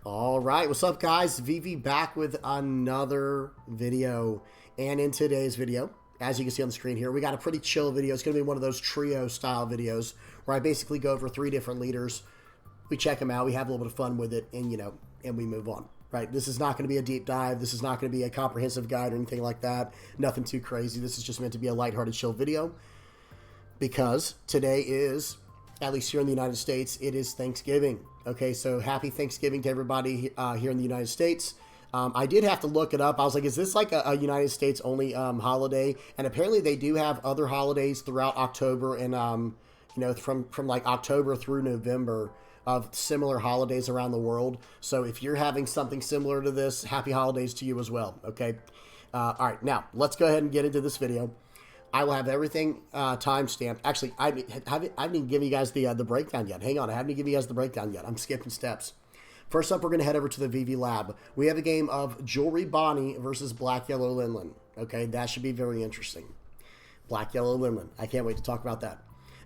All right, what's up, guys? VV back with another video. And in today's video, as you can see on the screen here, we got a pretty chill video. It's going to be one of those trio style videos where I basically go over 3 different leaders. We check them out, we have a little bit of fun with it, and and we move on. Right? This is not going to be a deep dive. This is not going to be a comprehensive guide or anything like that. Nothing too crazy. This is just meant to be a lighthearted, chill video because today is, at least here in the United States, it is Thanksgiving. Okay, so happy Thanksgiving to everybody here in the United States. I did have to look it up. I was like, is this like a United States only holiday? And apparently they do have other holidays throughout October and, from like October through November of similar holidays around the world. So if you're having something similar to this, happy holidays to you as well. Okay. All right, now let's go ahead and get into this video. I will have everything timestamped. Actually, I haven't even given you guys the breakdown yet. Hang on, I haven't given you guys the breakdown yet. I'm skipping steps. First up, we're going to head over to the VV Lab. We have a game of Jewelry Bonney versus Black Yellow Linlin. Okay, that should be very interesting. Black Yellow Linlin. I can't wait to talk about that.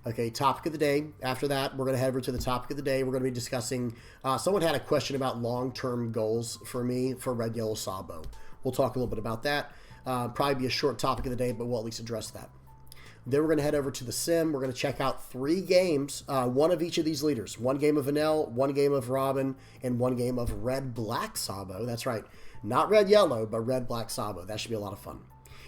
Okay, topic of the day. After that, we're going to head over to the topic of the day. We're going to be discussing, someone had a question about long-term goals for me for Red Yellow Sabo. We'll talk a little bit about that. Probably be a short topic of the day, but we'll at least address that. Then we're going to head over to the sim. We're going to check out 3 games, one of each of these leaders. 1 game of Enel, 1 game of Robin, and 1 game of Red-Black Sabo. That's right. Not Red-Yellow, but Red-Black Sabo. That should be a lot of fun.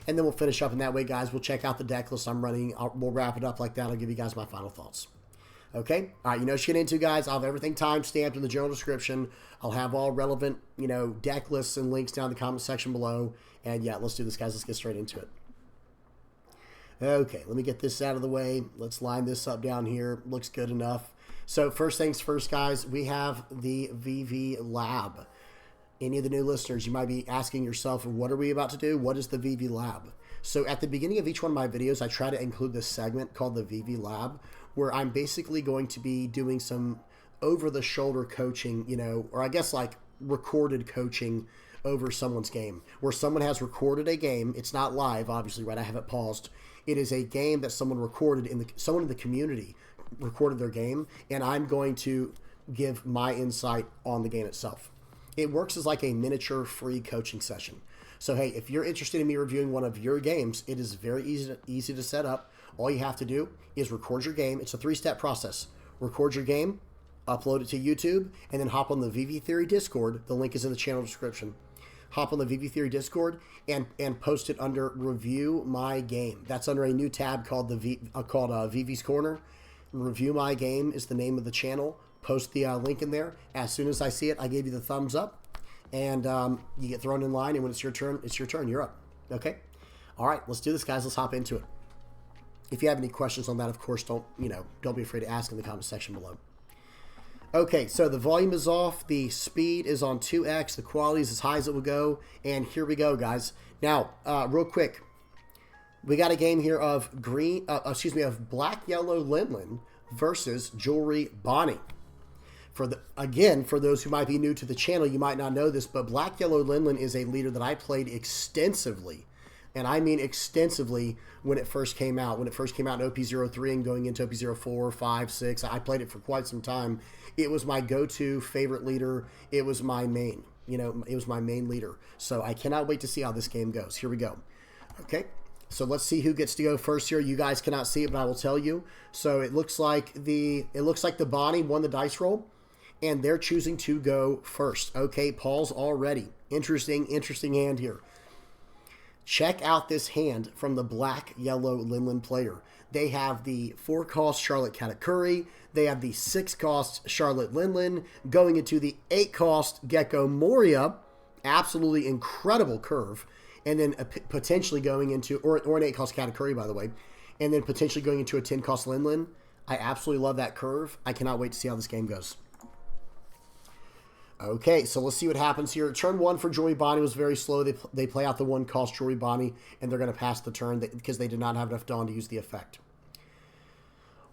And then we'll finish up in that way, guys. We'll check out the deck list I'm running. We'll wrap it up like that. I'll give you guys my final thoughts. Okay? All right, you know what you're getting into, guys. I'll have everything time-stamped in the general description. I'll have all relevant, deck lists and links down in the comment section below. And yeah, let's do this, guys. Let's get straight into it. Okay, let me get this out of the way. Let's line this up down here. Looks good enough. So first things first, guys, we have the VV Lab. Any of the new listeners, you might be asking yourself, what are we about to do? What is the VV Lab? So at the beginning of each one of my videos, I try to include this segment called the VV Lab, where I'm basically going to be doing some over-the-shoulder coaching, or I guess like recorded coaching over someone's game, where someone has recorded a game. It's not live, obviously, right? I have it paused. It is a game that someone recorded someone in the community recorded their game, and I'm going to give my insight on the game itself. It works as like a miniature free coaching session. So hey, if you're interested in me reviewing one of your games, it is very easy to set up. All you have to do is record your game. It's a 3-step process. Record your game, upload it to YouTube, and then hop on the VV Theory Discord. The link is in the channel description. Hop on the VV Theory Discord and post it under Review My Game. That's under a new tab called VV's Corner. Review My Game is the name of the channel. Post the link in there. As soon as I see it, I give you the thumbs up, and you get thrown in line. And when it's your turn, it's your turn. You're up. Okay. All right. Let's do this, guys. Let's hop into it. If you have any questions on that, of course, don't be afraid to ask in the comment section below. Okay, so the volume is off, the speed is on 2x, the quality is as high as it will go, and here we go, guys. Now, real quick, we got a game here of Black Yellow Linlin versus Jewelry Bonney. For those who might be new to the channel, you might not know this, but Black Yellow Linlin is a leader that I played extensively. And I mean extensively when it first came out. When it first came out in OP03 and going into OP04, 5, 6, I played it for quite some time. It was my go-to favorite leader. It was my main. It was my main leader. So I cannot wait to see how this game goes. Here we go. Okay, so let's see who gets to go first here. You guys cannot see it, but I will tell you. So it looks like the Bonney won the dice roll, and they're choosing to go first. Okay, Paul's already. Interesting hand here. Check out this hand from the Black Yellow Linlin player. They have the 4-cost Charlotte Katakuri. They have the 6-cost Charlotte Linlin going into the 8-cost Gecko Moria. Absolutely incredible curve. And then potentially going into, or an 8-cost Katakuri, by the way. And then potentially going into a 10-cost Linlin. I absolutely love that curve. I cannot wait to see how this game goes. Okay, so let's see what happens here. Turn 1 for Jewelry Bonney was very slow. They play out the 1-cost Jewelry Bonney, and they're going to pass the turn because they did not have enough Dawn to use the effect.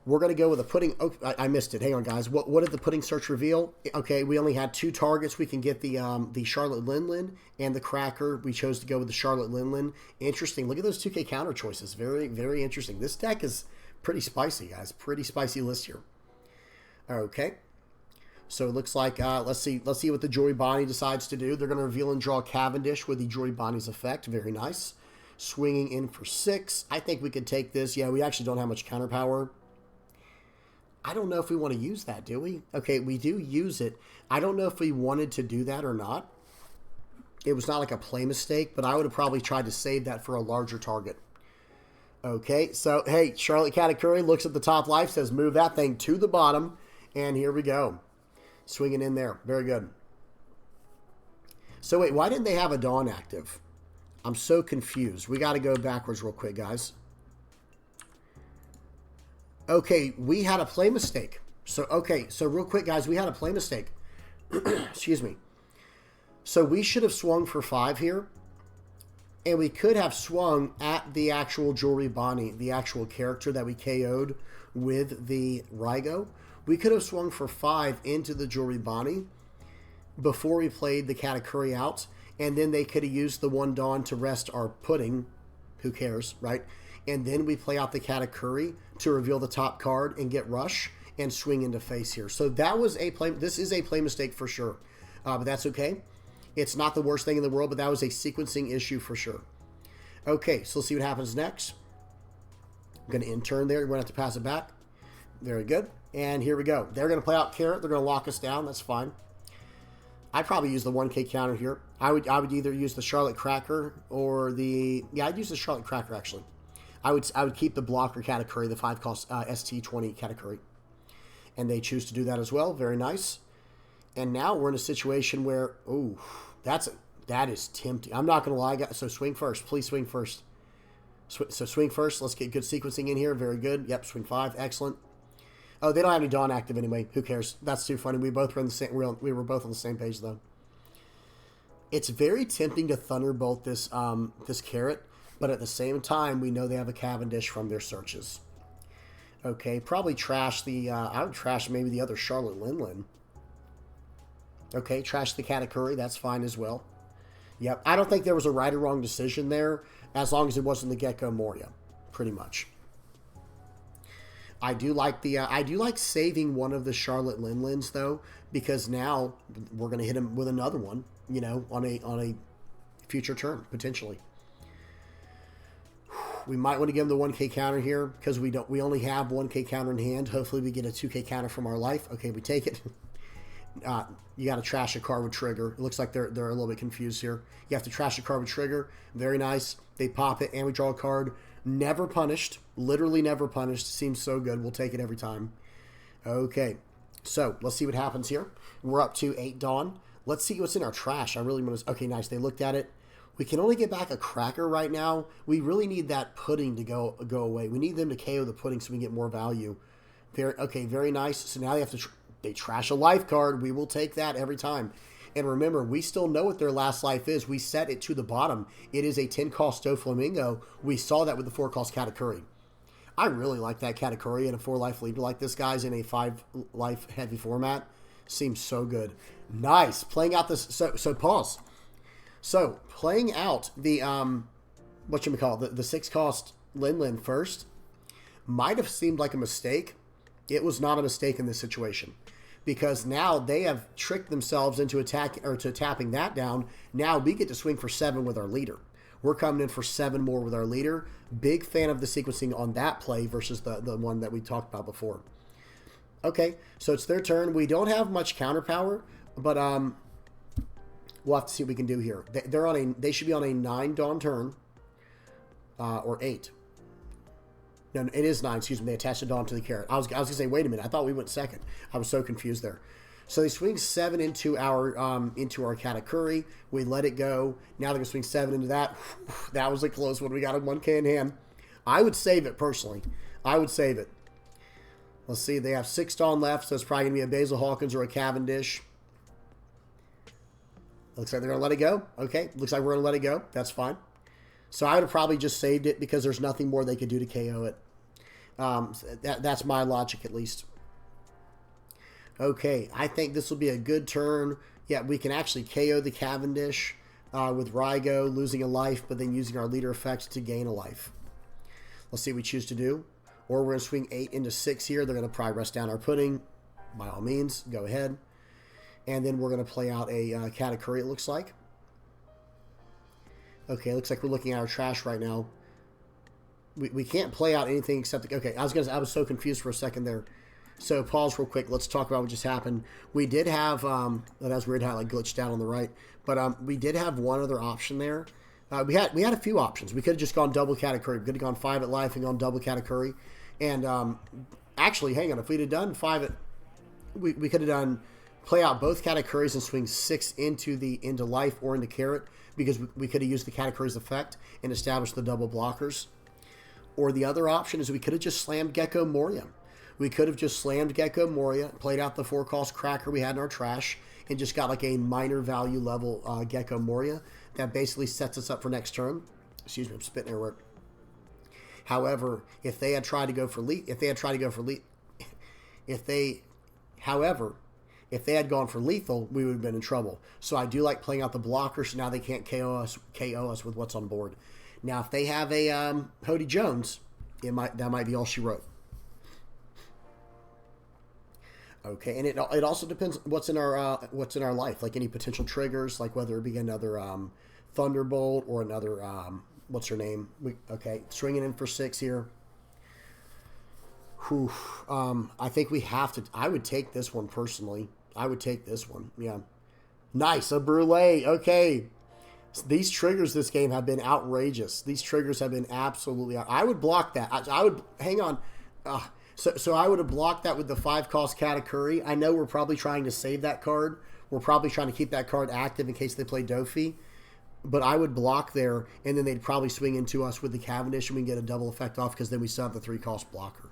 We're going to go with a pudding. Oh, I missed it. Hang on, guys. What did the pudding search reveal? Okay, we only had 2 targets. We can get the Charlotte Linlin and the Cracker. We chose to go with the Charlotte Linlin. Interesting. Look at those 2K counter choices. Very, very interesting. This deck is pretty spicy, guys. Pretty spicy list here. Okay. So it looks like, let's see what the Jory Bonney decides to do. They're going to reveal and draw Cavendish with the Jory Bonney's effect. Very nice. Swinging in for 6. I think we could take this. Yeah, we actually don't have much counter power. I don't know if we want to use that, do we? Okay, we do use it. I don't know if we wanted to do that or not. It was not like a play mistake, but I would have probably tried to save that for a larger target. Okay, so, hey, Charlotte Katakuri looks at the top life, says move that thing to the bottom, and here we go. Swinging in there. Very good. So, wait, why didn't they have a Dawn active? I'm so confused. We got to go backwards real quick, guys. Okay, we had a play mistake. So, okay, so real quick, guys, we had a play mistake. Excuse me. So, we should have swung for 5 here. And we could have swung at the actual Jory Bonney, the actual character that we KO'd with the Rygo. We could have swung for 5 into the Jory Bonney before we played the Katakuri out. And then they could have used the 1 Dawn to rest our pudding. Who cares, right? And then we play out the Katakuri to reveal the top card and get rush and swing into face here. So that was a play. This is a play mistake for sure. But that's okay. It's not the worst thing in the world, but that was a sequencing issue for sure. Okay, so let's see what happens next. I'm going to in-turn there. We're going to have to pass it back. Very good. And here we go. They're going to play out Carrot. They're going to lock us down. That's fine. I'd probably use the 1K counter here. I would either use the Charlotte Cracker or the... Yeah, I'd use the Charlotte Cracker, actually. I would keep the blocker Katakuri, the 5-cost ST20 Katakuri. And they choose to do that as well. Very nice. And now we're in a situation where, oh, that is tempting. I'm not going to lie, guys. So swing first. Please swing first. So swing first. Let's get good sequencing in here. Very good. Yep, swing 5. Excellent. Oh, they don't have any Dawn active anyway. Who cares? That's too funny. We both were in the same. We were both on the same page though. It's very tempting to Thunderbolt this this Carrot, but at the same time, we know they have a Cavendish from their searches. Okay, probably trash the. I would trash maybe the other Charlotte Linlin. Okay, trash the Katakuri. That's fine as well. Yep, I don't think there was a right or wrong decision there, as long as it wasn't the Gecko Moria, pretty much. I do like the. I do like saving one of the Charlotte Linlins though, because now we're going to hit him with another one. You know, on a future turn potentially. We might want to give him the 1K counter here because we only have 1K counter in hand. Hopefully we get a 2K counter from our life. Okay, we take it. You got to trash a card with trigger. It looks like they're a little bit confused here. You have to trash a card with trigger. Very nice. They pop it and we draw a card. Never punished. Literally never punished. Seems so good. We'll take it every time. Okay. So let's see what happens here. We're up to 8 Dawn. Let's see what's in our trash. I really want to... Okay, nice. They looked at it. We can only get back a Cracker right now. We really need that pudding to go away. We need them to KO the pudding so we get more value. Very nice. So now they have to... They trash a life card. We will take that every time. And remember, we still know what their last life is. We set it to the bottom. It is a 10-cost Doflamingo. We saw that with the 4-cost Katakuri. I really like that Katakuri in a 4-life leader like this, guys, in a 5-life heavy format. Seems so good. Nice. Playing out this... So pause. So, playing out the... Whatchamacallit? The 6-cost Linlin first might have seemed like a mistake. It was not a mistake in this situation. Because now they have tricked themselves into tapping that down. Now we get to swing for 7 with our leader. We're coming in for 7 more with our leader. Big fan of the sequencing on that play versus the one that we talked about before. Okay, so it's their turn. We don't have much counter power, but we'll have to see what we can do here. They should be on a 9 Dawn turn, or 8. No, it is 9. Excuse me. They attached a Dawn to the Carrot. I was going to say, wait a minute. I thought we went second. I was so confused there. So they swing 7 into our Katakuri. We let it go. Now they're going to swing 7 into that. That was a close one. We got a 1K in hand. I would save it personally. I would save it. Let's see. They have 6 Dawn left, so it's probably going to be a Basil Hawkins or a Cavendish. Looks like they're going to let it go. Okay. Looks like we're going to let it go. That's fine. So I would have probably just saved it because there's nothing more they could do to KO it. That's my logic, at least. Okay, I think this will be a good turn. Yeah, we can actually KO the Cavendish with Rygo, losing a life, but then using our leader effect to gain a life. Let's see what we choose to do. Or we're going to swing 8 into 6 here. They're going to probably rest down our pudding. By all means, go ahead. And then we're going to play out a Katakuri, it looks like. Okay, looks like we're looking at our trash right now. We can't play out anything except... Okay, I was so confused for a second there. So pause real quick. Let's talk about what just happened. We did have... that was weird how it like glitched out on the right. But we did have one other option there. We had a few options. We could have just gone double Katakuri. We could have gone 5 at life and gone double Katakuri. And actually, hang on. If we'd have done 5 at... We could have done... Play out both Katakuris and swing 6 into life or into carrot, because we could have used the Katakuri's effect and established the double blockers. Or the other option is we could have just slammed Gecko Moria. We could have just slammed Gecko Moria, played out the 4-cost cracker we had in our trash, and just got like a minor value level Gecko Moria that basically sets us up for next turn. Excuse me, I'm spitting everywhere. However, if they had tried to go for if they had gone for lethal, we would have been in trouble. So I do like playing out the blockers, so now they can't KO us with what's on board. Now, if they have a Hody Jones, that might be all she wrote. Okay, and it also depends what's in our life, like any potential triggers, like whether it be another Thunderbolt or another what's her name? Okay, swinging in for 6 here. Whew. I think we have to. I would take this one personally. I would take this one. Yeah. Nice. A Brulee. Okay. These triggers this game have been outrageous. These triggers have been absolutely... I would block that. I would... Hang on. So I would have blocked that with the 5-cost Katakuri. I know we're probably trying to save that card. We're probably trying to keep that card active in case they play Dofi. But I would block there, and then they'd probably swing into us with the Cavendish, and we can get a double effect off, because then we still have the 3-cost blocker.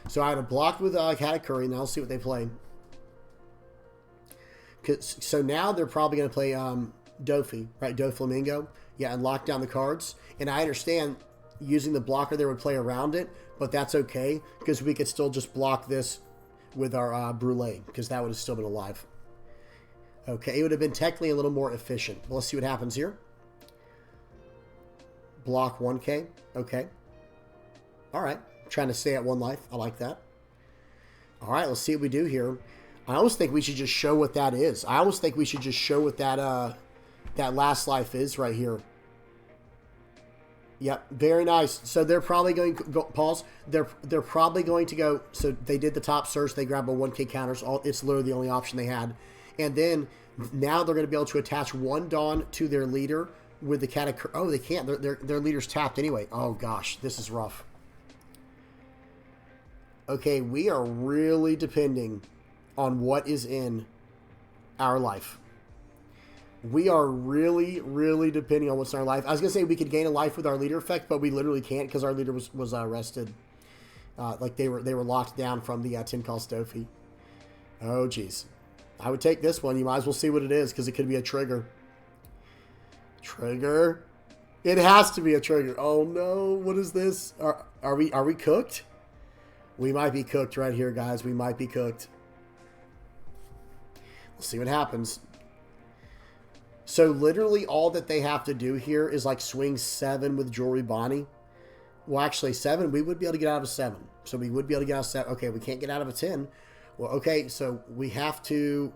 So I had a block with Katakuri. Now let's see what they play. So now they're probably going to play Dofi, right? Doflamingo. Yeah, and lock down the cards. And I understand using the blocker there would play around it, but that's okay, because we could still just block this with our Brulee, because that would have still been alive. Okay, it would have been technically a little more efficient. Well, let's see what happens here. Block 1K. Okay. All right. Trying to stay at 1 life. I like that. All right, let's see what we do here. I almost think we should just show what that is. I almost think we should just show what that that last life is right here. Yep, very nice. So they're probably going to go, pause. They're probably going to go. So they did the top search. They grabbed a 1K counters. It's literally the only option they had. And then now they're going to be able to attach 1 Dawn to their leader with the Katakuri. Oh, they can't. Their leader's tapped anyway. Oh gosh, this is rough. Okay, we are really depending on what is in our life. We are really, really depending on what's in our life. I was going to say we could gain a life with our leader effect, but we literally can't, because our leader was arrested. Like they were locked down from the 10-cost Dofi. Oh, geez. I would take this one. You might as well see what it is, because it could be a trigger. Trigger? It has to be a trigger. Oh, no. What is this? Are we cooked? We might be cooked right here, guys. We might be cooked. We'll see what happens. So literally all that they have to do here is like swing 7 with Jewelry Bonnie. Well, actually 7, we would be able to get out of 7. So we would be able to get out of 7. Okay, we can't get out of a 10. Well, okay, so we have to...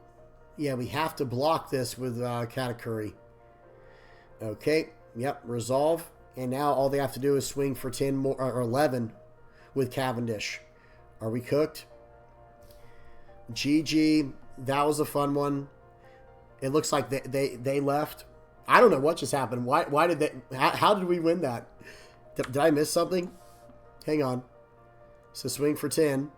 Yeah, we have to block this with Katakuri. Okay, yep, resolve. And now all they have to do is swing for 10 more, or 11 with Cavendish. Are we cooked? GG. That was a fun one. It looks like they left. I don't know what just happened. Why did they... How did we win that? Did I miss something? Hang on. So swing for 10.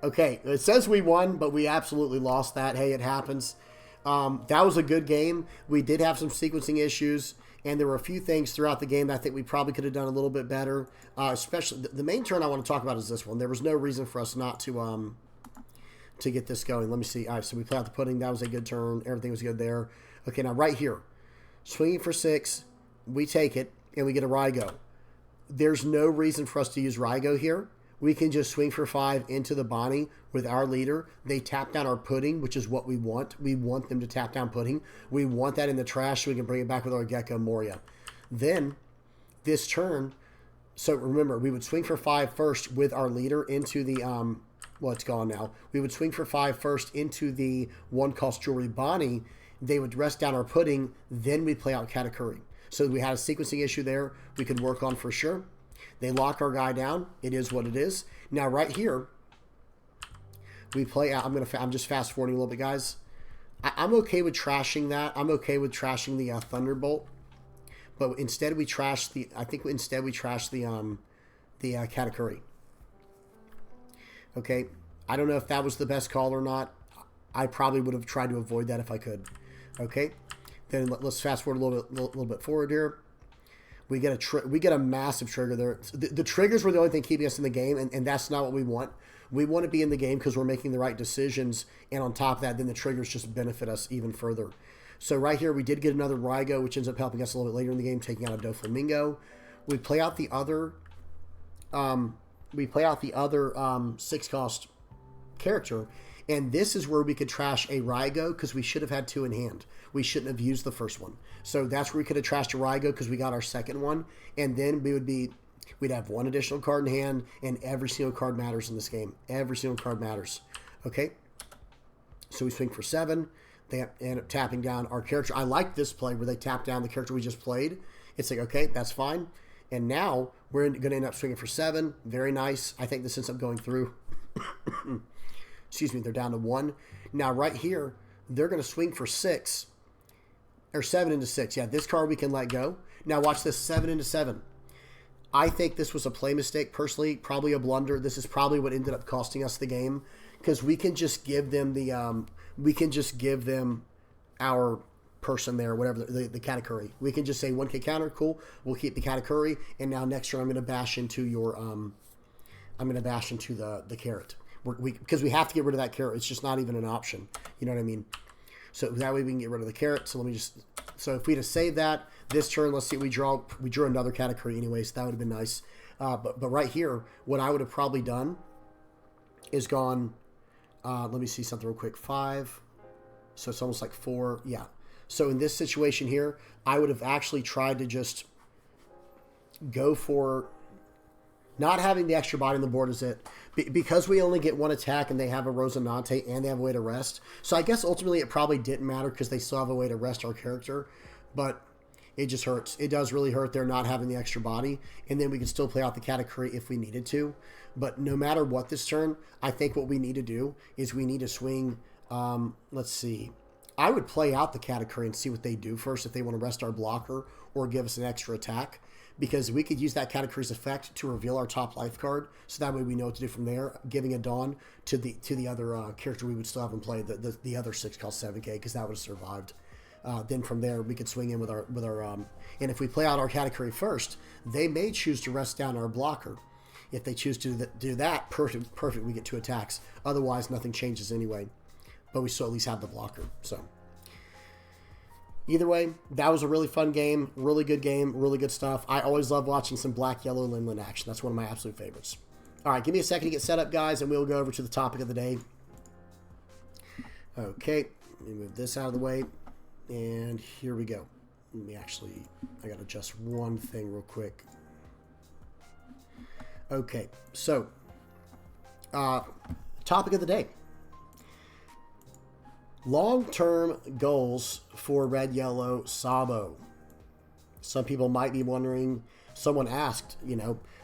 Okay, it says we won, but we absolutely lost that. Hey, it happens. That was a good game. We did have some sequencing issues, and there were a few things throughout the game that I think we probably could have done a little bit better. Especially, the main turn I want to talk about is this one. There was no reason for us not to get this going. Let me see. All right, so we played out the pudding. That was a good turn. Everything was good there. Okay, now right here. Swinging for 6. We take it, and we get a Rygo. There's no reason for us to use Rygo here. We can just swing for 5 into the Bonnie with our leader. They tap down our pudding, which is what we want. We want them to tap down pudding. We want that in the trash so we can bring it back with our Gecko Moria. Then, this turn, so remember, we would swing for 5 first with our leader into the well, it's gone now. We would swing for 5 first into the 1-cost Jewelry Bonney. They would rest down our pudding. Then we'd play out Katakuri. So we had a sequencing issue there we could work on for sure. They lock our guy down. It is what it is. Now, right here, we play out. I'm just fast forwarding a little bit, guys. I'm okay with trashing that. I'm okay with trashing the Thunderbolt. But instead we trash the, I think instead we trash the Katakuri. Okay, I don't know if that was the best call or not. I probably would have tried to avoid that if I could. Okay, then let's fast forward a little bit forward here. We get a massive trigger there. The triggers were the only thing keeping us in the game, and that's not what we want. We want to be in the game because we're making the right decisions, and on top of that, then the triggers just benefit us even further. So right here, we did get another Rygo, which ends up helping us a little bit later in the game, taking out a Doflamingo. We play out the other 6-cost character, and this is where we could trash a Rygo because we should have had 2 in hand. We shouldn't have used the first one. So that's where we could have trashed a Rygo because we got our second one, and then we'd have 1 additional card in hand, and every single card matters in this game. Every single card matters. Okay? So we swing for 7. They end up tapping down our character. I like this play where they tap down the character we just played. It's like, okay, that's fine. And now we're going to end up swinging for 7. Very nice. I think this ends up going through. Excuse me, they're down to 1. Now right here, they're going to swing for 6. Or 7 into 6. Yeah, this card we can let go. Now watch this, 7 into 7. I think this was a play mistake, personally, probably a blunder. This is probably what ended up costing us the game. Because we can just give them our person there, whatever, the Katakuri. We can just say 1K counter, cool. We'll keep the Katakuri, and now next turn I'm going to bash into the carrot. Because we have to get rid of that carrot. It's just not even an option. You know what I mean? So that way we can get rid of the carrot. So so if we'd have saved that this turn, let's see, we drew another Katakuri anyway, so that would have been nice. But right here, what I would have probably done is gone. Let me see something real quick. 5. So it's almost like 4. Yeah. So in this situation here, I would have actually tried to just go for not having the extra body on the board is it. Because we only get 1 attack and they have a Rosinante and they have a way to rest. So I guess ultimately it probably didn't matter because they still have a way to rest our character. But it just hurts. It does really hurt there not having the extra body. And then we can still play out the Katakuri if we needed to. But no matter what this turn, I think what we need to do is we need to swing. Let's see. I would play out the Katakuri and see what they do first if they want to rest our blocker or give us an extra attack. Because we could use that Katakuri's effect to reveal our top life card. So that way we know what to do from there. Giving a Dawn to the other character we would still have in play. The other 6 called 7K because that would have survived. Then from there we could swing in with our and if we play out our Katakuri first, they may choose to rest down our blocker. If they choose to do that, perfect. We get 2 attacks. Otherwise, nothing changes anyway. But we still at least have the blocker. So either way, that was a really fun game. Really good game. Really good stuff. I always love watching some black-yellow Linlin action. That's one of my absolute favorites. All right, give me a second to get set up, guys, and we'll go over to the topic of the day. Okay, let me move this out of the way. And here we go. I got to adjust one thing real quick. Okay, so, topic of the day. Long-term goals for Red Yellow Sabo. Some people might be wondering, someone asked,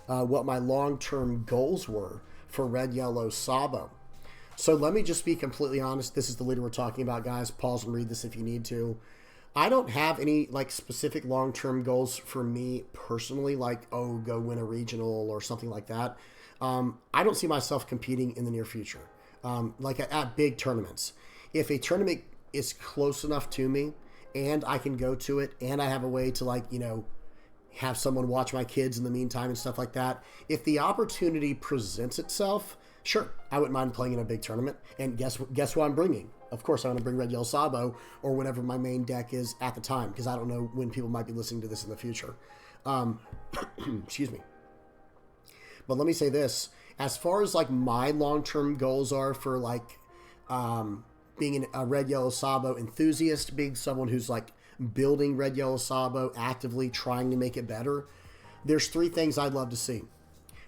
what my long-term goals were for Red Yellow Sabo. So let me just be completely honest. This is the leader we're talking about, guys. Pause and read this if you need to. I don't have any specific long-term goals for me personally, go win a regional or something like that. I don't see myself competing in the near future, at big tournaments. If a tournament is close enough to me and I can go to it and I have a way to have someone watch my kids in the meantime and stuff like that, if the opportunity presents itself, sure, I wouldn't mind playing in a big tournament. And guess who I'm bringing? Of course, I'm going to bring Red Yellow Sabo or whatever my main deck is at the time, because I don't know when people might be listening to this in the future. Excuse me. But let me say this. As far as my long-term goals are for being a Red Yellow Sabo enthusiast, being someone who's building Red Yellow Sabo, actively trying to make it better, there's 3 things I'd love to see.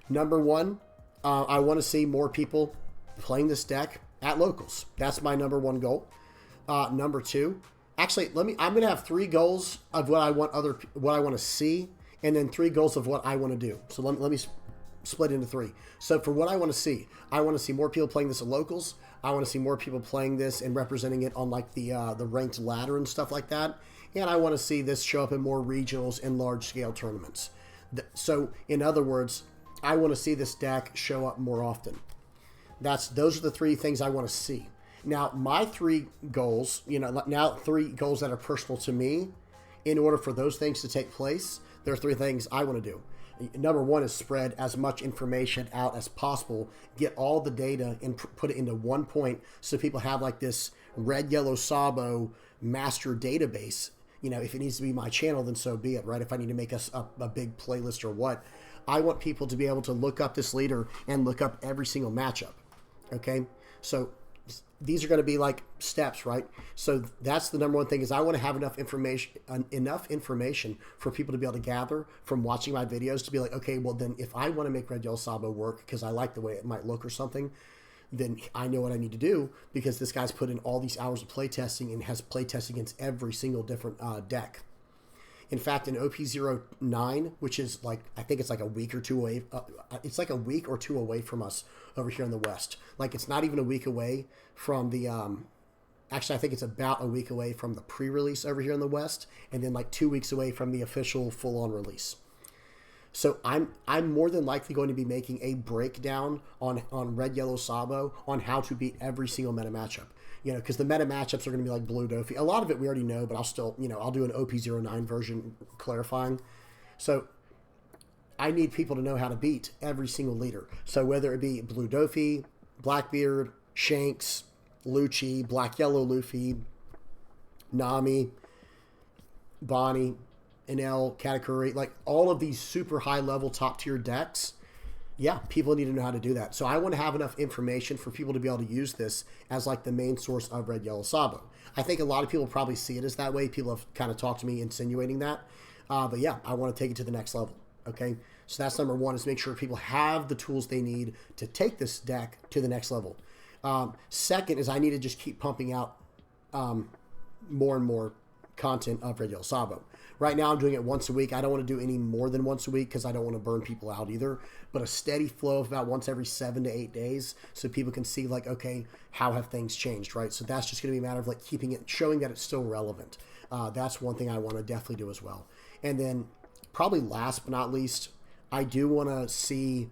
Number 1, I want to see more people playing this deck at locals. That's my number one goal. Number two, actually, I'm going to have 3 goals of what I want to see, and then 3 goals of what I want to do. So let me split into 3. So for what I want to see more people playing this at locals. I want to see more people playing this and representing it on like the ranked ladder and stuff like that. And I want to see this show up in more regionals and large scale tournaments. So in other words, I want to see this deck show up more often. Those are the 3 things I want to see. Now, my 3 goals, 3 goals that are personal to me, in order for those things to take place, there are 3 things I want to do. Number 1 is spread as much information out as possible, get all the data and put it into one point so people have like this red, yellow Sabo master database. If it needs to be my channel, then so be it, right? If I need to make a big playlist or what, I want people to be able to look up this leader and look up every single matchup. Okay, so these are going to be like steps, right? So that's the number 1 thing, is I want to have enough information for people to be able to gather from watching my videos to be like, okay, well then if I want to make Red Yellow Sabo work because I like the way it might look or something, then I know what I need to do, because this guy's put in all these hours of playtesting and has playtested against every single different deck. In fact, in OP09, which is like, I think it's like a week or 2 away. It's like a week or 2 away from us over here in the West. Like, it's not even a week away from the, actually, I think it's about a week away from the pre-release over here in the West, and then like 2 weeks away from the official full-on release. So I'm more than likely going to be making a breakdown on Red Yellow Sabo on how to beat every single meta matchup. Because the meta matchups are going to be like Blue Dofi. A lot of it we already know, but I'll still, I'll do an OP09 version clarifying. So I need people to know how to beat every single leader. So whether it be Blue Dofi, Blackbeard, Shanks, Lucci, Black Yellow Luffy, Nami, Bonney, Enel, Katakuri, like all of these super high level top tier decks. Yeah, people need to know how to do that. So I want to have enough information for people to be able to use this as like the main source of Red Yellow Sabo. I think a lot of people probably see it as that way. People have kind of talked to me insinuating that. But yeah, I want to take it to the next level. Okay, so that's number 1, is make sure people have the tools they need to take this deck to the next level. Second is I need to just keep pumping out more and more content of Red Yellow Sabo. Right now I'm doing it once a week. I don't want to do any more than once a week because I don't want to burn people out either. But a steady flow of about once every 7 to 8 days, so people can see like, okay, how have things changed, right? So that's just going to be a matter of like keeping it, showing that it's still relevant. That's one thing I want to definitely do as well. And then probably last but not least, I do want to see,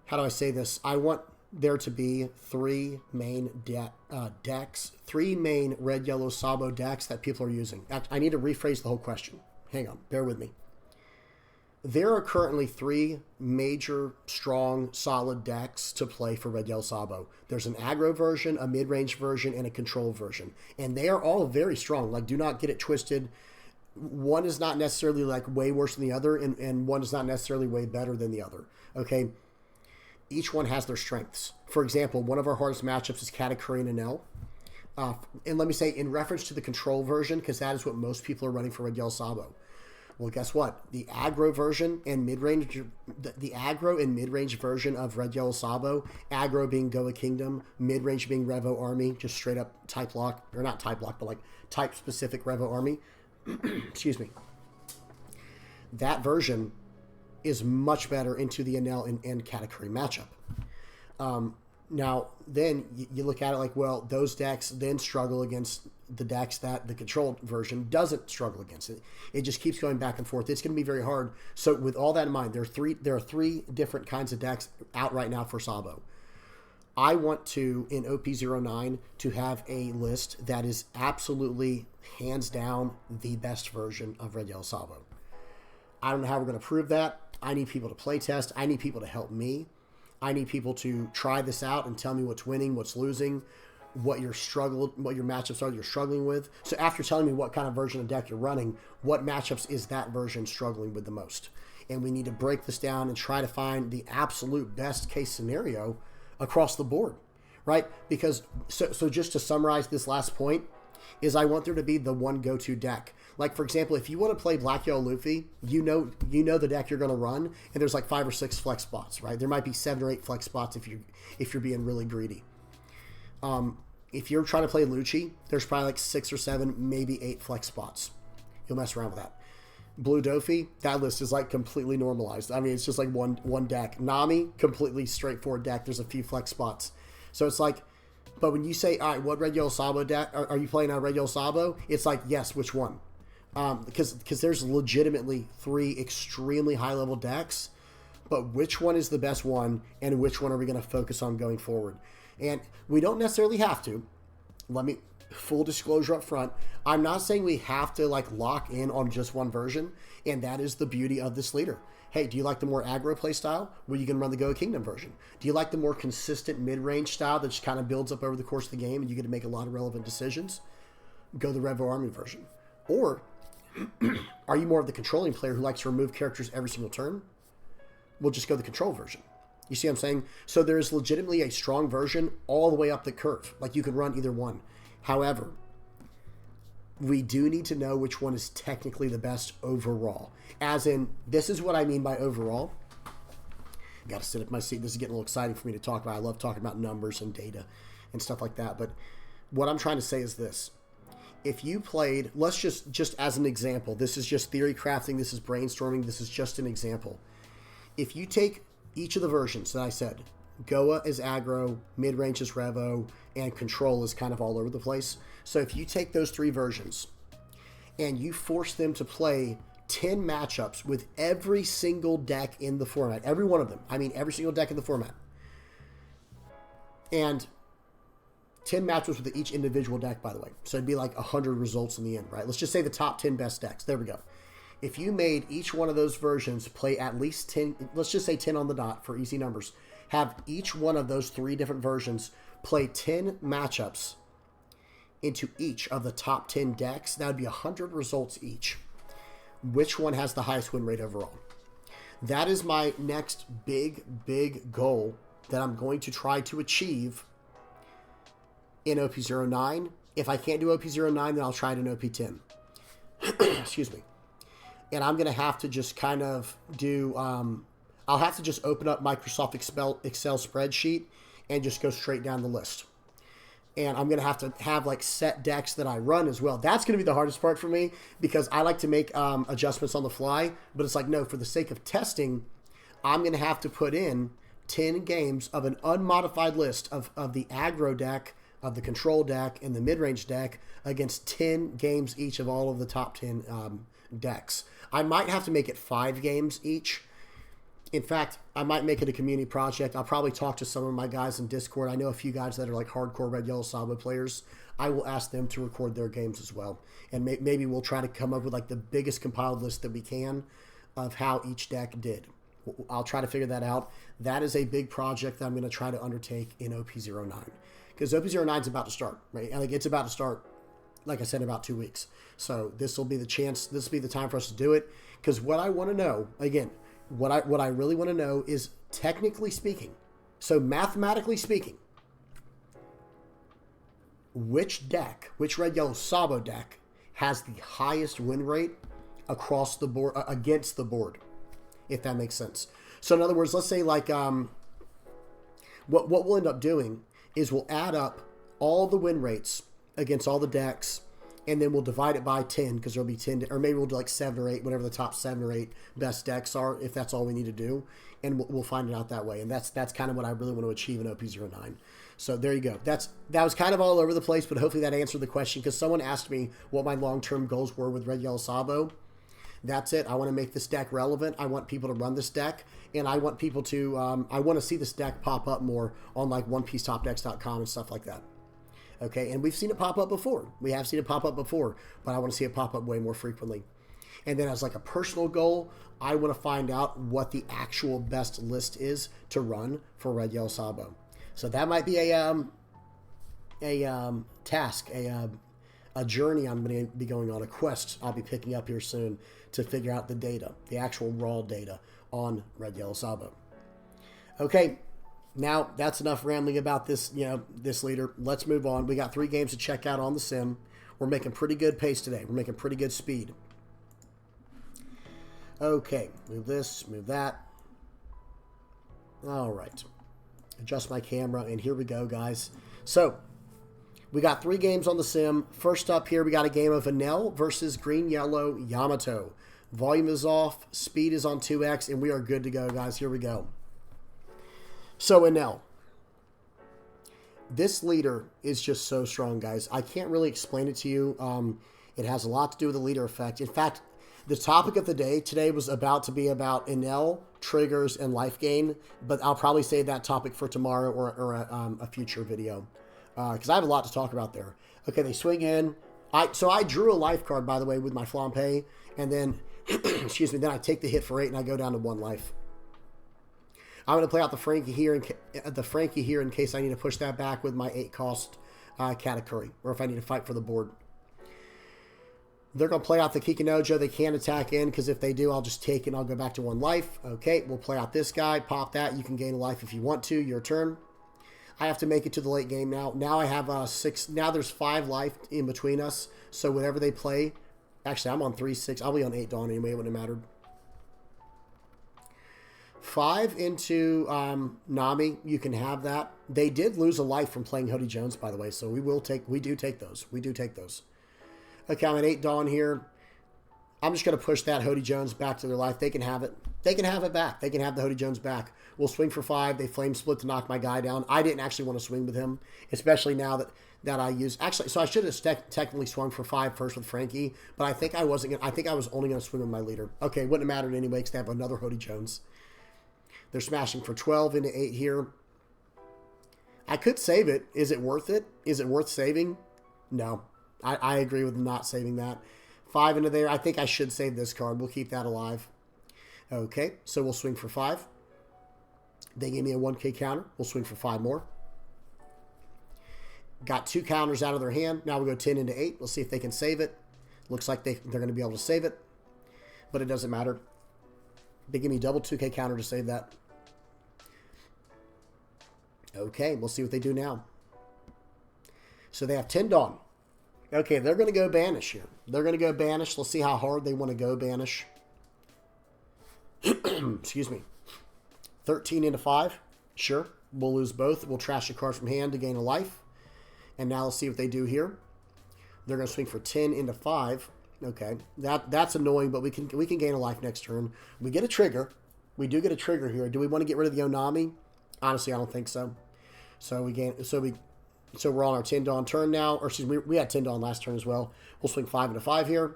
how do I say this? I want there to be 3 main decks, 3 main Red Yellow Sabo decks that people are using. I need to rephrase the whole question. Hang on, bear with me. There are currently 3 major, strong, solid decks to play for Red Yellow Sabo. There's an aggro version, a mid-range version, and a control version. And they are all very strong. Like, do not get it twisted. One is not necessarily like way worse than the other, and one is not necessarily way better than the other. Okay? Each one has their strengths. For example, one of our hardest matchups is Katakuri and Enel. And let me say, in reference to the control version, because that is what most people are running for Red Yellow Sabo. Well, guess what? The aggro version and mid-range, the aggro and mid-range version of Red Yellow Sabo, aggro being Goa Kingdom, mid-range being Revo Army, just straight up type lock, or not type lock, but like type-specific Revo Army. Excuse me. That version is much better into the Enel and Katakuri matchup. Now, then you look at it like, well, those decks then struggle against the decks that the controlled version doesn't struggle against. It just keeps going back and forth. It's going to be very hard. So with all that in mind, there are three different kinds of decks out right now for Sabo. I want to, in OP09, to have a list that is absolutely, hands down, the best version of Red Yellow Sabo. I don't know how we're going to prove that. I need people to play test. I need people to help me. I need people to try this out and tell me what's winning, what's losing, what your matchups are you're struggling with. So after telling me what kind of version of deck you're running, what matchups is that version struggling with the most? And we need to break this down and try to find the absolute best case scenario across the board, right? Because, so just to summarize this last point, is I want there to be the one go-to deck. Like, for example, if you want to play Black Yellow Luffy, you know the deck you're going to run, and there's like 5 or 6 flex spots, right? There might be 7 or 8 flex spots if you're being really greedy. If you're trying to play Lucci, there's probably like 6 or 7, maybe 8 flex spots. You'll mess around with that. Blue Dofi, that list is like completely normalized. I mean, it's just like one deck. Nami, completely straightforward deck. There's a few flex spots. So it's like, but when you say, all right, what Red Yellow Sabo deck, are you playing on Red Yellow Sabo? It's like, yes, which one? Because there's legitimately 3 extremely high-level decks, but which one is the best one, and which one are we going to focus on going forward? And we don't necessarily have to. Full disclosure up front, I'm not saying we have to like lock in on just one version, and that is the beauty of this leader. Hey, do you like the more aggro play style? Well, you can run the Go Kingdom version. Do you like the more consistent mid-range style that just kind of builds up over the course of the game and you get to make a lot of relevant decisions? Go the Revo Army version. Or are you more of the controlling player who likes to remove characters every single turn? We'll just go the control version. You see what I'm saying? So there is legitimately a strong version all the way up the curve. Like you could run either one. However, we do need to know which one is technically the best overall. As in, this is what I mean by overall. Got to sit up my seat. This is getting a little exciting for me to talk about. I love talking about numbers and data and stuff like that. But what I'm trying to say is this. If you played, let's just as an example, this is just theory crafting, this is brainstorming, this is just an example. If you take each of the versions that I said, Goa is aggro, mid-range is Revo, and control is kind of all over the place. So if you take those 3 versions and you force them to play 10 matchups with every single deck in the format, every one of them, I mean every single deck in the format, and 10 matchups with each individual deck, by the way. So it'd be like 100 results in the end, right? Let's just say the top 10 best decks. There we go. If you made each one of those versions play at least 10, let's just say 10 on the dot for easy numbers, have each one of those 3 different versions play 10 matchups into each of the top 10 decks, that would be 100 results each. Which one has the highest win rate overall? That is my next big goal that I'm going to try to achieve in OP09. If I can't do OP09, then I'll try it in OP10. Excuse me. And I'm going to have to just kind of do... I'll have to just open up Microsoft Excel spreadsheet and just go straight down the list. And I'm going to have like set decks that I run as well. That's going to be the hardest part for me because I like to make adjustments on the fly. But it's like, no, for the sake of testing, I'm going to have to put in 10 games of an unmodified list of the aggro deck, of the control deck, and the mid-range deck against 10 games each of all of the top 10 decks. I might have to make it 5 games each. In fact, I might make it a community project. I'll probably talk to some of my guys in Discord. I know a few guys that are like hardcore Red Yellow Sabo players. I will ask them to record their games as well. And maybe we'll try to come up with like the biggest compiled list that we can of how each deck did. I'll try to figure that out. That is a big project that I'm going to try to undertake in OP09. Because OP09 is about to start, right? And like it's about to start, like I said, in about 2 weeks. So this will be the chance, this will be the time for us to do it. Because what I want to know, again, what I really want to know is, technically speaking, so mathematically speaking, which Red Yellow Sabo deck has the highest win rate across the board, against the board, if that makes sense. So in other words, let's say like what we'll end up doing is we'll add up all the win rates against all the decks, and then we'll divide it by 10 because there'll be 10, or maybe we'll do like 7 or 8, whatever the top 7 or 8 best decks are, if that's all we need to do, and we'll find it out that way. And that's kind of what I really want to achieve in OP09. So there you go. That was kind of all over the place, but hopefully that answered the question, because someone asked me what my long-term goals were with Red Yellow Sabo. That's it. I want to make this deck relevant. I want people to run this deck, and I want people to I want to see this deck pop up more on like OnePieceTopDecks.com and stuff like that. Okay, and we've seen it pop up before. We have seen it pop up before, but I want to see it pop up way more frequently. And then as like a personal goal, I want to find out what the actual best list is to run for Red Yellow Sabo. So that might be a task, a journey I'm going to be going on, a quest I'll be picking up here soon to figure out the data, the actual raw data on Red Yellow Sabo. Okay. Now, that's enough rambling about this, this leader. Let's move on. We got 3 games to check out on the sim. We're making pretty good pace today. We're making pretty good speed. Okay, move this, move that. All right. Adjust my camera, and here we go, guys. So, we got 3 games on the sim. First up here, we got a game of Enel versus Green-Yellow Yamato. Volume is off, speed is on 2x, and we are good to go, guys. Here we go. So, Enel. This leader is just so strong, guys. I can't really explain it to you. It has a lot to do with the leader effect. In fact, the topic of the day today was about to be about Enel, triggers, and life gain, but I'll probably save that topic for tomorrow or a future video because I have a lot to talk about there. Okay, they swing in. So I drew a life card, by the way, with my Flampe, and then, excuse me, then I take the hit for 8 and I go down to 1 life. I'm going to play out the Frankie here in case I need to push that back with my 8-cost Katakuri, or if I need to fight for the board. They're going to play out the Kikinojo. They can't attack in, because if they do, I'll just take it and I'll go back to 1 life. Okay, we'll play out this guy. Pop that. You can gain a life if you want to. Your turn. I have to make it to the late game now. Now I have 6. Now there's 5 life in between us. So whatever they play. Actually, I'm on 3-6. I'll be on 8 Dawn anyway. It wouldn't have mattered. 5 into Nami. You can have that. They did lose a life from playing Hody Jones, by the way. So we do take those. We do take those. Okay, I'm at 8 Dawn here. I'm just going to push that Hody Jones back to their life. They can have it. They can have it back. They can have the Hody Jones back. We'll swing for 5. They flame split to knock my guy down. I didn't actually want to swing with him, especially now that I use... Actually, so I should have technically swung for 5 first with Frankie, but I think I wasn't going to... I think I was only going to swing with my leader. Okay, wouldn't have mattered anyway because they have another Hody Jones. They're smashing for 12 into 8 here. I could save it. Is it worth it? Is it worth saving? No. I agree with not saving that. 5 into there. I think I should save this card. We'll keep that alive. Okay, so we'll swing for 5. They gave me a 1K counter. We'll swing for 5 more. Got 2 counters out of their hand. Now we go 10 into 8. We'll see if they can save it. Looks like they're going to be able to save it. But it doesn't matter. They give me double 2K counter to save that. Okay, we'll see what they do now. So they have 10 Dawn. Okay, they're going to go Banish here. They're going to go Banish. Let's see how hard they want to go Banish. Excuse me. 13 into 5. Sure. We'll lose both. We'll trash a card from hand to gain a life. And now let's see what they do here. They're going to swing for 10 into 5. Okay. That's annoying, but we can gain a life next turn. We get a trigger. We do get a trigger here. Do we want to get rid of the Onami? Honestly, I don't think so. So we're on our 10 Dawn turn now. Or excuse me, we had 10 Dawn last turn as well. We'll swing 5 into 5 here.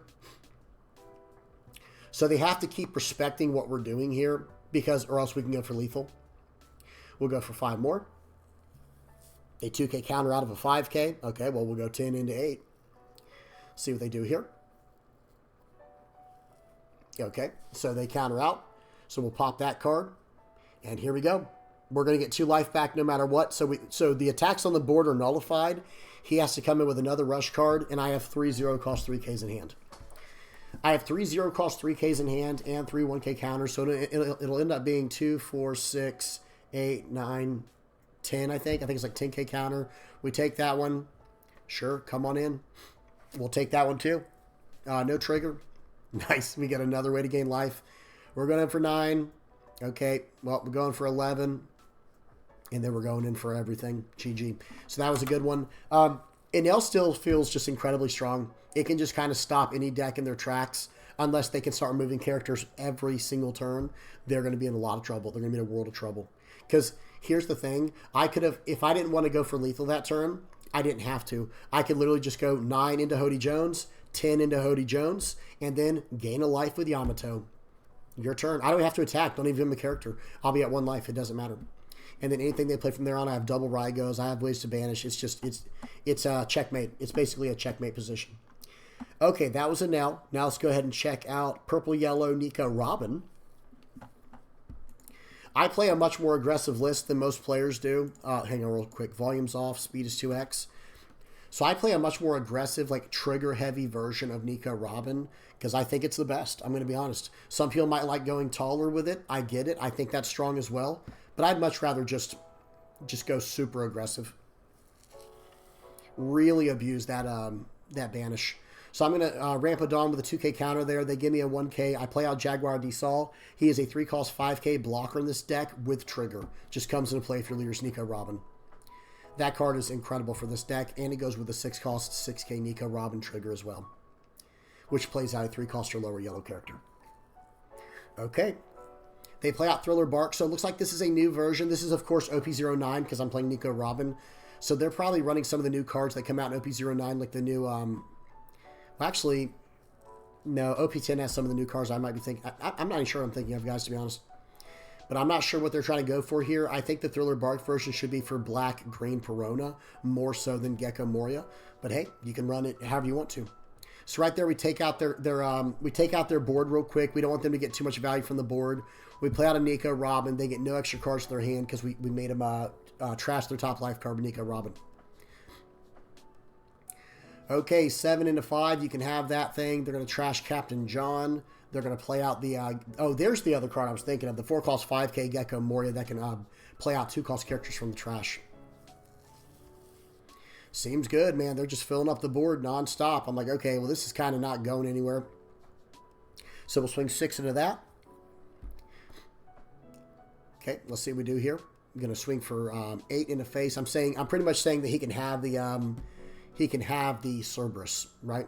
So they have to keep respecting what we're doing here, or else we can go for lethal. We'll go for 5 more. A 2K counter out of a 5K. Okay, well, we'll go 10 into 8. See what they do here. Okay, so they counter out. So we'll pop that card. And here we go. We're going to get 2 life back no matter what. So the attacks on the board are nullified. He has to come in with another rush card, and I have 3 0 cost 3Ks in hand. I have 3 0 cost 3Ks in hand and 3 1K counters, so it'll end up being 2, 4, 6, 8, 9, 10, I think. I think it's like 10K counter. We take that one. Sure, come on in. We'll take that one too. No trigger. Nice. We get another way to gain life. We're going in for 9. Okay, well, we're going for 11. And then we're going in for everything. GG. So that was a good one. Enel still feels just incredibly strong. It can just kind of stop any deck in their tracks. Unless they can start moving characters every single turn, they're going to be in a lot of trouble. They're going to be in a world of trouble. Because here's the thing. I could have, if I didn't want to go for lethal that turn, I didn't have to. I could literally just go 9 into Hody Jones, 10 into Hody Jones, and then gain a life with Yamato. Your turn. I don't have to attack. Don't even give him a character. I'll be at 1 life. It doesn't matter. And then anything they play from there on, I have double Rygos. I have ways to banish. It's a checkmate. It's basically a checkmate position. Okay, that was Enel. Now let's go ahead and check out Purple Yellow Nico Robin. I play a much more aggressive list than most players do. Hang on real quick. Volume's off. Speed is 2x. So I play a much more aggressive, like trigger-heavy version of Nico Robin because I think it's the best. I'm going to be honest. Some people might like going taller with it. I get it. I think that's strong as well. But I'd much rather just go super aggressive. Really abuse that that banish. So I'm going to ramp a Dawn with a 2k counter there. They give me a 1k. I play out Jaguar D-Sol. He is a 3-cost 5k blocker in this deck with trigger. Just comes into play if your leader's Nico Robin. That card is incredible for this deck, and it goes with a 6-cost 6k Nico Robin trigger as well, which plays out a 3-cost or lower yellow character. Okay. They play out Thriller Bark, so it looks like this is a new version. This is, of course, OP09 because I'm playing Nico Robin. So they're probably running some of the new cards that come out in OP09, like the new... Well, actually, no, OP10 has some of the new cards I might be thinking. I'm not even sure I'm thinking of, guys, to be honest. But I'm not sure what they're trying to go for here. I think the Thriller Bark version should be for Black Green Perona, more so than Gecko Moria. But hey, you can run it however you want to. So right there, we take out their board real quick. We don't want them to get too much value from the board. We play out a Nico Robin. They get no extra cards to their hand because we made them trash their top life card with Nico Robin. Okay, 7 into 5. You can have that thing. They're going to trash Captain John. They're going to play out the... oh, there's the other card I was thinking of. The 4-cost 5k Gecko Moria that can play out 2-cost characters from the trash. Seems good, man. They're just filling up the board nonstop. I'm like, okay, well, this is kind of not going anywhere. So we'll swing 6 into that. Okay, let's see what we do here. I'm going to swing for 8 in the face. I'm pretty much saying that he can have the... he can have the Cerberus, right?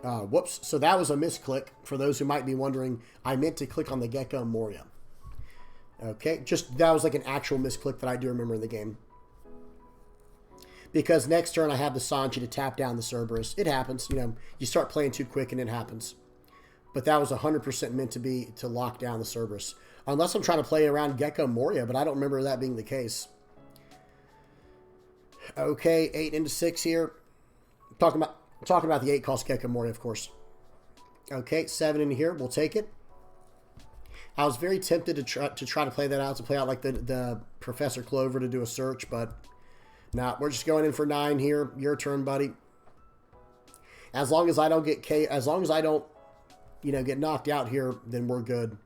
Whoops. So that was a misclick. For those who might be wondering, I meant to click on the Gecko Moria. Okay, that was like an actual misclick that I do remember in the game. Because next turn I have the Sanji to tap down the Cerberus. It happens, you know, you start playing too quick and it happens. But that was 100% meant to be to lock down the Cerberus. Unless I'm trying to play around Gecko Moria, but I don't remember that being the case. Okay, 8 into 6 here. Talking about the 8-cost Gecko Moria, of course. Okay, 7 in here. We'll take it. I was very tempted to try to play that out, to play out like the Professor Clover to do a search, but no, we're just going in for 9 here. Your turn, buddy. As long as I don't get get knocked out here, then we're good.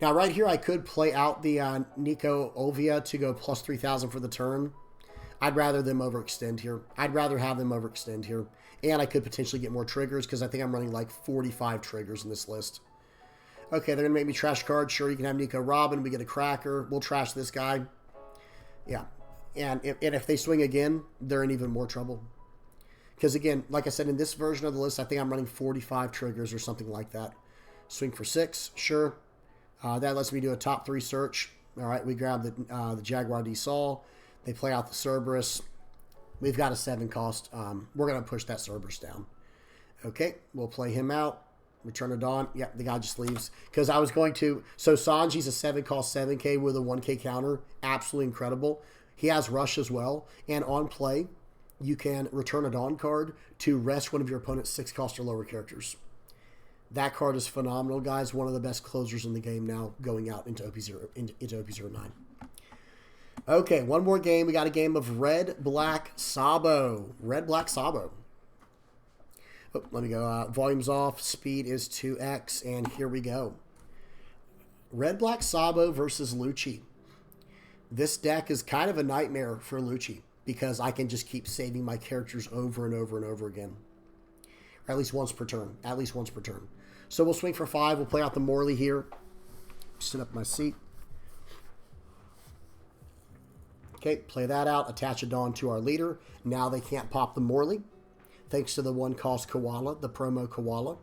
Now, right here, I could play out the Nico Olvia to go plus 3,000 for the turn. I'd rather them overextend here. I'd rather have them overextend here. And I could potentially get more triggers because I think I'm running like 45 triggers in this list. Okay, they're going to make me trash cards. Sure, you can have Nico Robin. We get a cracker. We'll trash this guy. Yeah. And if they swing again, they're in even more trouble. Because again, like I said, in this version of the list, I think I'm running 45 triggers or something like that. Swing for 6. Sure. That lets me do a top 3 search. All right, we grab the Jaguar D-Sol. They play out the Cerberus. We've got a 7-cost. We're going to push that Cerberus down. Okay, we'll play him out. Return of Dawn. Yeah, the guy just leaves. Because I was going to... So Sanji's a 7-cost 7k with a 1k counter. Absolutely incredible. He has Rush as well. And on play, you can return a Dawn card to rest one of your opponent's 6-cost or lower characters. That card is phenomenal, guys. One of the best closers in the game now going out into OP09. Okay, one more game. We got a game of Red Black Sabo. Red Black Sabo. Oh, let me go. Volume's off. Speed is 2x. And here we go. Red Black Sabo versus Lucci. This deck is kind of a nightmare for Lucci because I can just keep saving my characters over and over and over again. Or at least once per turn. At least once per turn. So we'll swing for 5. We'll play out the Morley here. Sit up in my seat. Okay, play that out. Attach a Dawn to our leader. Now they can't pop the Morley. Thanks to the 1-cost Koala, the promo Koala.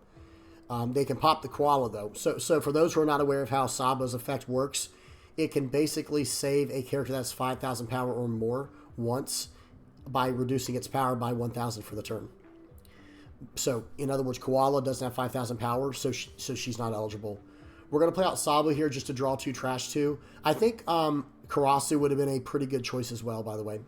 They can pop the Koala, though. So for those who are not aware of how Sabo's effect works, it can basically save a character that's 5,000 power or more once by reducing its power by 1,000 for the turn. So, in other words, Koala doesn't have 5,000 power, so she's not eligible. We're going to play out Sabo here just to draw 2 trash 2. I think Karasu would have been a pretty good choice as well, by the way.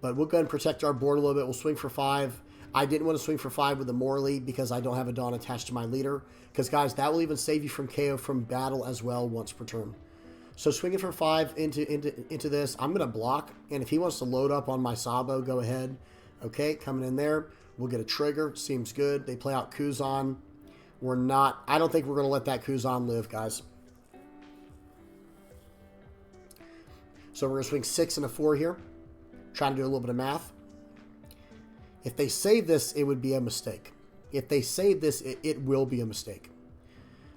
But we'll go ahead and protect our board a little bit. We'll swing for 5. I didn't want to swing for 5 with the Morley because I don't have a Dawn attached to my leader. Because, guys, that will even save you from KO from battle as well once per turn. So swinging for 5 into this, I'm going to block. And if he wants to load up on my Sabo, go ahead. Okay, coming in there. We'll get a trigger. Seems good. They play out Kuzan. I don't think we're going to let that Kuzan live, guys. So we're going to swing 6 and a 4 here. Trying to do a little bit of math. If they save this, it would be a mistake. If they save this, it will be a mistake.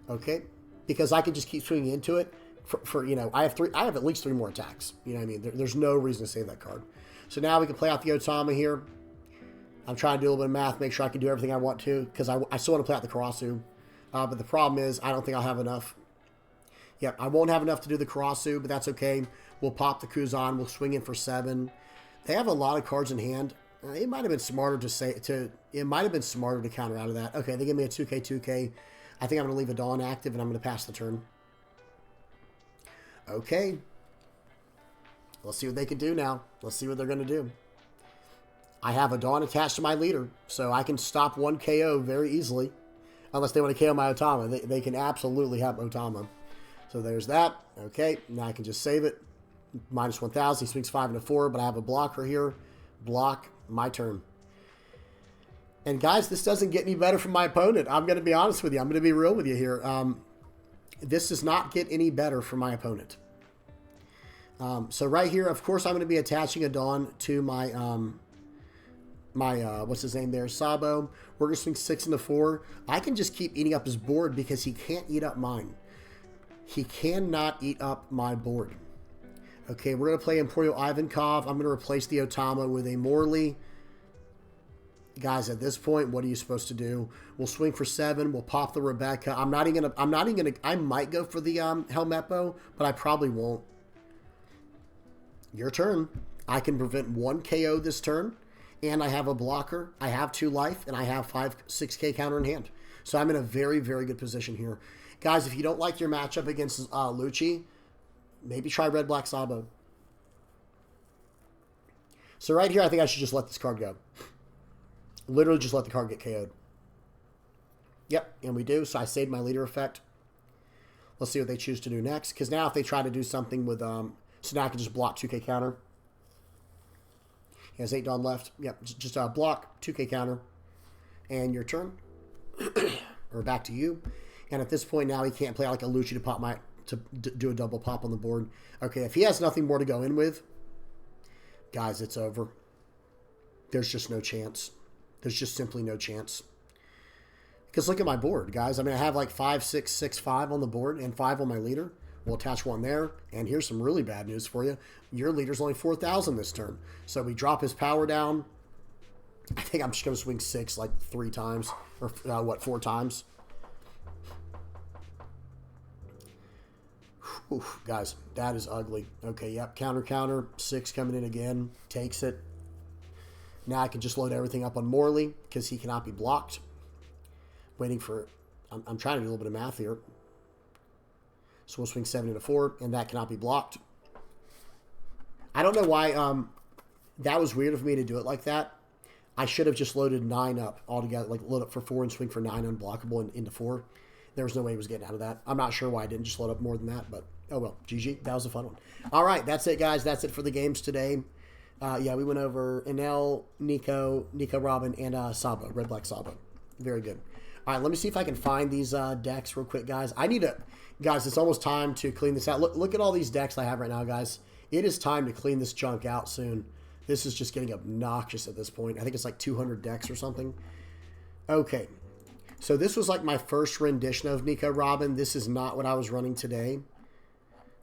Okay? Because I can just keep swinging into it for you know, I have at least 3 more attacks. You know what I mean? There's no reason to save that card. So now we can play out the Otama here. I'm trying to do a little bit of math, make sure I can do everything I want to, because I still want to play out the Karasu. But the problem is, I don't think I'll have enough. Yep, I won't have enough to do the Karasu, but that's okay. We'll pop the Kuzan. We'll swing in for 7. They have a lot of cards in hand. It might have been smarter to counter out of that. Okay, they give me a 2K. I think I'm going to leave a Dawn active, and I'm going to pass the turn. Okay. Let's see what they can do now. Let's see what they're going to do. I have a Dawn attached to my leader, so I can stop 1 KO very easily. Unless they want to KO my Otama. They can absolutely have Otama. So there's that. Okay, now I can just save it. Minus 1,000. He swings 5 into 4, but I have a blocker here. Block. My turn. And guys, this doesn't get any better from my opponent. I'm going to be honest with you. I'm going to be real with you here. This does not get any better from my opponent. So right here, of course, I'm going to be attaching a Dawn to my what's his name there, Sabo. We're going to swing 6 into 4. I can just keep eating up his board because he can't eat up mine. He cannot eat up my board. Okay, we're going to play Emporio Ivankov. I'm going to replace the Otama with a Morley. Guys, at this point, what are you supposed to do? We'll swing for 7. We'll pop the Rebecca. I might go for the Helmeppo, but I probably won't. Your turn. I can prevent 1 KO this turn, and I have a blocker. I have 2 life, and I have 6K counter in hand. So I'm in a very, very good position here. Guys, if you don't like your matchup against Lucci, maybe try Red-Black Sabo. So right here, I think I should just let this card go. Literally just let the card get KO'd. Yep, and we do. So I saved my leader effect. Let's see what they choose to do next. Because now if they try to do something with... so now I can just block 2K counter. He has 8 Dawn left. Yep, just block, 2K counter. And your turn. Or back to you. And at this point now, he can't play like a Lucci to do a double pop on the board. Okay, if he has nothing more to go in with, guys, it's over. There's just no chance. There's just simply no chance. Because look at my board, guys. I mean, I have like 5, 6, 6, 5 on the board and 5 on my leader. We'll attach 1 there. And here's some really bad news for you. Your leader's only 4,000 this turn. So we drop his power down. I think I'm just going to swing 6 like 3 times. Or 4 times. Oof, guys, that is ugly. Okay, yep, counter, 6 coming in again, takes it. Now I can just load everything up on Morley because he cannot be blocked. Waiting for, I'm trying to do a little bit of math here. So we'll swing 7 into 4, and that cannot be blocked. I don't know why that was weird of me to do it like that. I should have just loaded 9 up altogether, like load up for 4 and swing for 9 unblockable and into 4. There was no way he was getting out of that. I'm not sure why I didn't just load up more than that, but oh well. GG. That was a fun one. All right, that's it, guys. That's it for the games today. Yeah, we went over Enel, Nico Robin, and Sabo, Red-Black Sabo. Very good. All right, let me see if I can find these decks real quick, guys. Guys, it's almost time to clean this out. Look at all these decks I have right now, guys. It is time to clean this junk out soon. This is just getting obnoxious at this point. I think it's like 200 decks or something. Okay. So this was like my first rendition of Nico Robin. This is not what I was running today.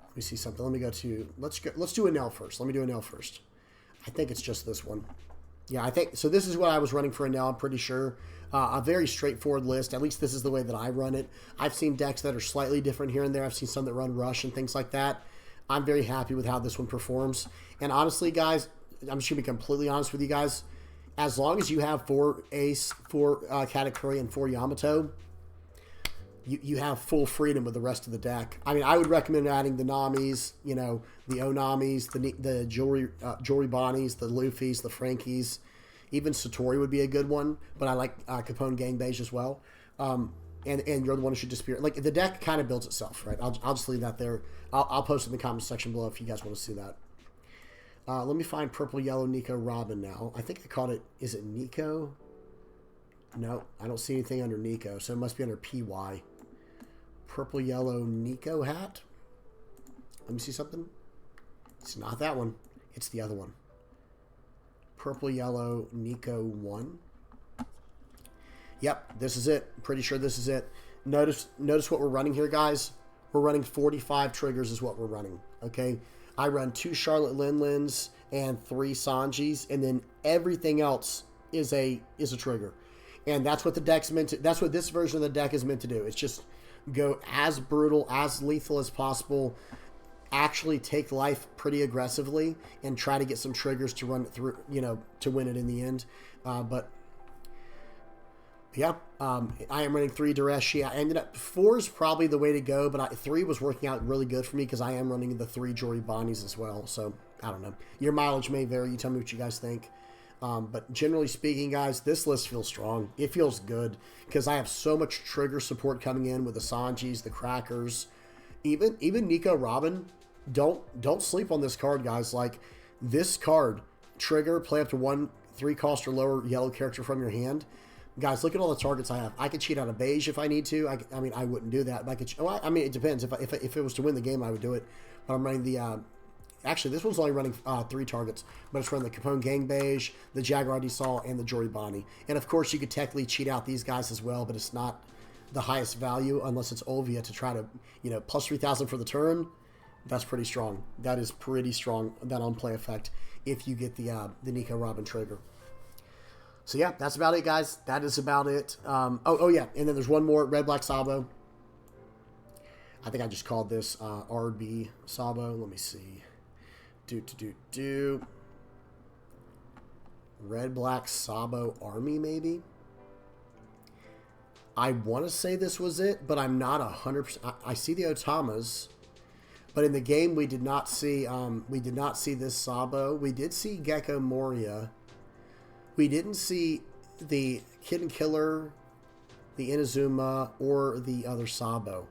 Let me see something. Let me go to, let's do Enel first. Let me do Enel first. I think it's just this one. Yeah, I think, so this is what I was running for Enel, I'm pretty sure. A very straightforward list. At least this is the way that I run it. I've seen decks that are slightly different here and there. I've seen some that run Rush and things like that. I'm very happy with how this one performs. And honestly, guys, I'm just going to be completely honest with you guys. As long as you have 4 Ace, 4 Katakuri, and 4 Yamato, you have full freedom with the rest of the deck. I mean, I would recommend adding the Namis, you know, the Onamis, the jewelry Bonnies, the Luffys, the Frankies. Even Satori would be a good one, but I like Capone Gangbei's as well. And you're the one who should disappear. Like, the deck kind of builds itself, right? I'll just leave that there. I'll post it in the comment section below if you guys want to see that. Let me find Purple Yellow Nico Robin now. I think I called it, is it Nico? No, I don't see anything under Nico, so it must be under PY. Purple Yellow Nico hat. Let me see something. It's not that one. It's the other one. purple yellow Nico 1. Yep, this is it. Pretty sure this is it. Notice what we're running here, guys. We're running 45 triggers is what we're running. Okay, I run 2 Charlotte Linlins and 3 Sanjis, and then everything else is a trigger. And that's what the deck's meant to. That's what this version of the deck is meant to do. It's just go as brutal, as lethal as possible. Actually take life pretty aggressively and try to get some triggers to run it through, you know, to win it in the end. But yeah, I am running 3 Dureshi. I ended up 4 is probably the way to go, but 3 was working out really good for me because I am running the 3 Jory Bonnies as well. So I don't know. Your mileage may vary. You tell me what you guys think. But generally speaking, guys, this list feels strong. It feels good because I have so much trigger support coming in with the Sanjis, the Crackers, even Nico Robin. Don't sleep on this card, guys. Like this card, trigger, play up to 1 3 cost or lower yellow character from your hand. Guys, look at all the targets I have. I could cheat out a beige if I need to. I mean, I wouldn't do that. But I could. Well, I mean, it depends. If it was to win the game, I would do it. But I'm running the. Actually, this one's only running 3 targets, but it's running the Capone Gang Beige, the Jaguar Saul, and the Jory Bonnie. And of course, you could technically cheat out these guys as well, but it's not the highest value unless it's Olvia to try to, you know, plus 3,000 for the turn. That's pretty strong. That is pretty strong, that on-play effect, if you get the Nico Robin trigger. So yeah, that's about it, guys. That is about it. Oh yeah, and then there's one more, Red Black Sabo. I think I just called this RB Sabo. Let me see. Red Black Sabo Army, maybe? I want to say this was it, but I'm not 100%. I see the Otamas, but in the game we did not see this Sabo. We did see Gecko Moria. We didn't see the Kid and Killer, the Inazuma, or the other Sabo.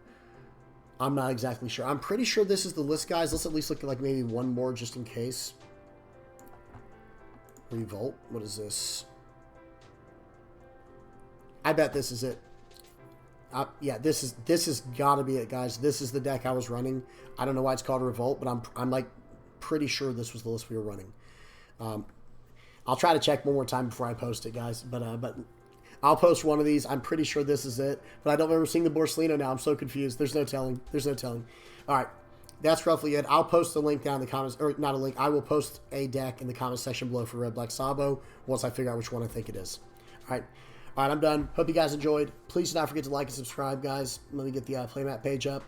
I'm not exactly sure. I'm pretty sure this is the list, guys. Let's at least look at like maybe one more just in case. Revolt. What is this? I bet this is it. Yeah, this is gotta be it, guys. This is the deck I was running. I don't know why it's called Revolt, but I'm like pretty sure this was the list we were running. I'll try to check one more time before I post it, guys. But I'll post one of these. I'm pretty sure this is it. But I don't remember seeing the Borsalino now. I'm so confused. There's no telling. There's no telling. All right. That's roughly it. I'll post the link down in the comments. Or not a link. I will post a deck in the comment section below for Red Black Sabo once I figure out which one I think it is. All right. All right, I'm done. Hope you guys enjoyed. Please do not forget to like and subscribe, guys. Let me get the playmat page up.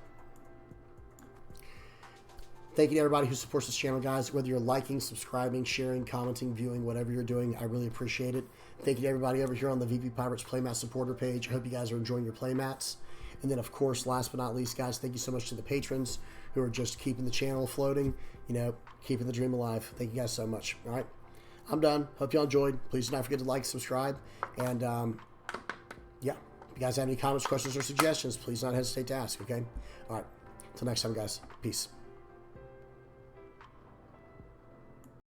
Thank you to everybody who supports this channel, guys. Whether you're liking, subscribing, sharing, commenting, viewing, whatever you're doing, I really appreciate it. Thank you to everybody over here on the VP Pirates Playmat Supporter page. I hope you guys are enjoying your playmats. And then, of course, last but not least, guys, thank you so much to the patrons who are just keeping the channel floating, you know, keeping the dream alive. Thank you guys so much. All right, I'm done. Hope y'all enjoyed. Please do not forget to like, subscribe, and, yeah, if you guys have any comments, questions, or suggestions, please don't hesitate to ask, okay? All right, until next time, guys. Peace.